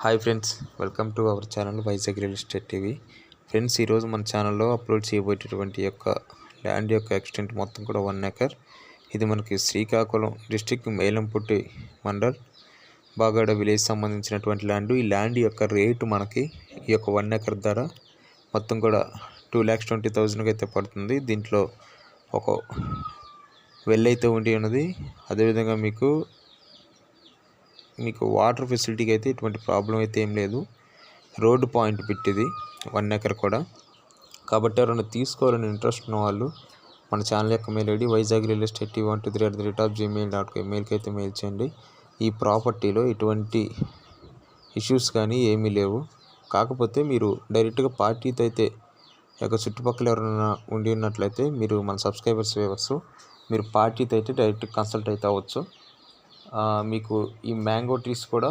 Hi friends, welcome to our channel Vizag real estate TV. Friends, ఈరోజు మన ఛానల్లో upload చేయబోయేటటువంటి land యొక్క ఎక్స్టెంట్ మొత్తం కూడా 1 ఎకర్. ఇది మనకి శ్రీకాకుళం డిస్టిక్ మేలంపుట్టి మండల్ బాగాడ విలేజ్ సంబంధించినటువంటి ల్యాండ్. ఈ ల్యాండ్ యొక్క రేటు మనకి ఈ యొక్క 1 ఎకర్ ధర మొత్తం కూడా 2,20,000 అయితే పడుతుంది. దీంట్లో ఒక వెల్ అయితే ఉండి ఉన్నది. అదేవిధంగా మీకు వాటర్ ఫెసిలిటీకి అయితే ఎటువంటి ప్రాబ్లం అయితే ఏం లేదు. రోడ్డు పాయింట్ పెట్టింది 1 ఎకర్ కూడా. కాబట్టి ఎవరైనా తీసుకోవాలని ఇంట్రెస్ట్ ఉన్న వాళ్ళు మన ఛానల్ యొక్క mail ID Vizag real estate @gmail.com మెయిల్కి అయితే మెయిల్ చేయండి. ఈ ప్రాపర్టీలో ఎటువంటి ఇష్యూస్ కానీ ఏమీ లేవు. కాకపోతే మీరు డైరెక్ట్గా పార్టీతో అయితే చుట్టుపక్కల ఎవరైనా ఉండి ఉన్నట్లయితే మీరు మన సబ్స్క్రైబర్స్ మీరు పార్టీతో అయితే డైరెక్ట్ కన్సల్ట్ అయితే అవ్వచ్చు. మీకు ఈ మ్యాంగో ట్రీస్ కూడా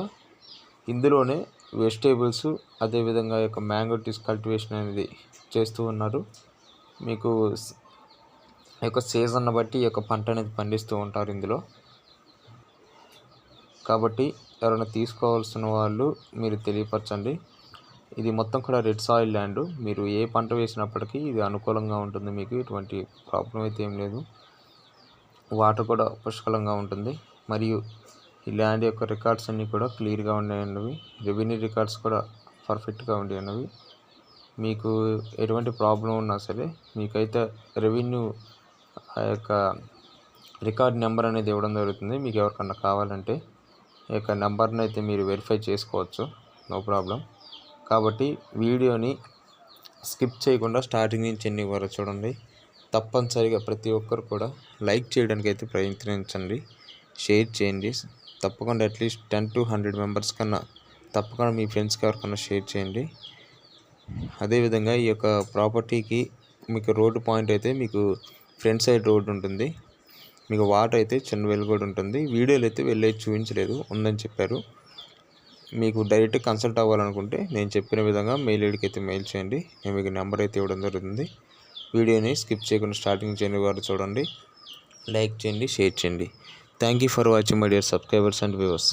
ఇందులోనే వెజిటేబుల్స్ అదేవిధంగా మ్యాంగో ట్రీస్ కల్టివేషన్ అనేది చేస్తూ ఉన్నారు. మీకు సీజన్ బట్టి పంట అనేది పండిస్తూ ఉంటారు ఇందులో. కాబట్టి ఎవరైనా తీసుకోవాల్సిన వాళ్ళు మీరు తెలియపరచండి. ఇది మొత్తం కూడా రెడ్ సాయిల్ ల్యాండ్. మీరు ఏ పంట వేసినప్పటికీ ఇది అనుకూలంగా ఉంటుంది. మీకు ఎటువంటి ప్రాబ్లం అయితే ఏం లేదు. వాటర్ కూడా పుష్కలంగా ఉంటుంది. మరియు ఈ ల్యాండ్ యొక్క రికార్డ్స్ అన్నీ కూడా క్లియర్గా ఉన్నాయన్నవి. రెవెన్యూ రికార్డ్స్ కూడా పర్ఫెక్ట్గా ఉండేవి. మీకు ఎటువంటి ప్రాబ్లం ఉన్నా సరే మీకైతే రెవెన్యూ రికార్డ్ నెంబర్ అనేది ఇవ్వడం జరుగుతుంది. మీకు ఎవరికన్నా కావాలంటే నెంబర్ని అయితే మీరు వెరిఫై చేసుకోవచ్చు, నో ప్రాబ్లం. కాబట్టి వీడియోని స్కిప్ చేయకుండా స్టార్టింగ్ నుంచి ఎన్ని వరకు చూడండి. తప్పనిసరిగా ప్రతి ఒక్కరు కూడా లైక్ చేయడానికి అయితే ప్రయత్నించండి, షేర్ చేయండి. తప్పకుండా అట్లీస్ట్ 10 to 100 మెంబర్స్ కన్నా తప్పకుండా మీ ఫ్రెండ్స్కి ఎవరికన్నా షేర్ చేయండి. అదేవిధంగా ఈ యొక్క ప్రాపర్టీకి మీకు రోడ్డు పాయింట్ అయితే మీకు ఫ్రంట్ సైడ్ రోడ్డు ఉంటుంది. మీకు వాటర్ అయితే చిన్న వెల్ కూడా ఉంటుంది. వీడియోలు అయితే వెళ్ళి చూపించలేదు, ఉందని చెప్పారు. మీకు డైరెక్ట్ కన్సల్ట్ అవ్వాలనుకుంటే నేను చెప్పిన విధంగా మెయిల్ ఐడికి అయితే మెయిల్ చేయండి. నేను మీకు నెంబర్ అయితే ఇవ్వడం జరుగుతుంది. వీడియోని స్కిప్ చేయకుండా స్టార్టింగ్ చేయని వారు చూడండి, లైక్ చేయండి, షేర్ చేయండి. Thank you for watching my dear subscribers and viewers.